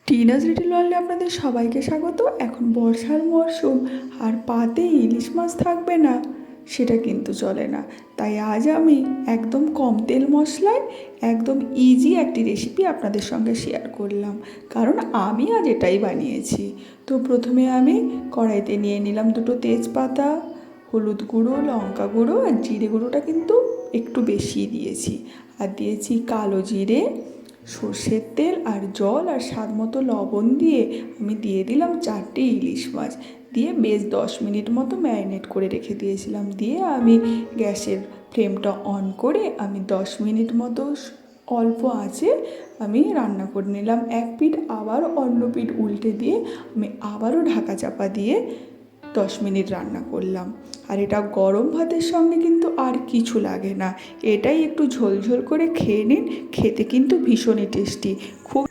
টিনাজ little ওয়ার্ল্ডে আপনাদের সবাইকে স্বাগত। এখন বর্ষার মরশুম, আর পাতে ইলিশ মাছ থাকবে না সেটা কিন্তু চলে না। তাই আজ আমি একদম কম তেল মশলায় একদম ইজি একটি রেসিপি আপনাদের সঙ্গে শেয়ার করলাম, কারণ আমি আজ এটাই বানিয়েছি। তো প্রথমে আমি কড়াইতে নিয়ে নিলাম দুটো তেজপাতা, হলুদ গুঁড়ো, লঙ্কা গুঁড়ো আর জিরে গুঁড়োটা কিন্তু একটু বেশি দিয়েছি, আর দিয়েছি কালো জিরে, সর্ষের তেল আর জল আর স্বাদ মতো লবণ দিয়ে আমি দিয়ে দিলাম 4টে ইলিশ মাছ, দিয়ে বেশ 10 মিনিট মতো ম্যারিনেট করে রেখে দিয়েছিলাম। দিয়ে আমি গ্যাসের ফ্লেমটা অন করে আমি 10 মিনিট মতো অল্প আঁচে আমি রান্না করে নিলাম। এক পিঠ আবার অন্য পিঠ উল্টে দিয়ে আমি আবারও ঢাকা চাপা দিয়ে 10 মিনিট রান্না করলাম। আর এটা গরম ভাতের সঙ্গে কিন্তু আর কিছু লাগে না, এটাই একটু ঝোল ঝোল করে খেয়ে নিন, খেতে কিন্তু ভীষণই টেস্টি। খুব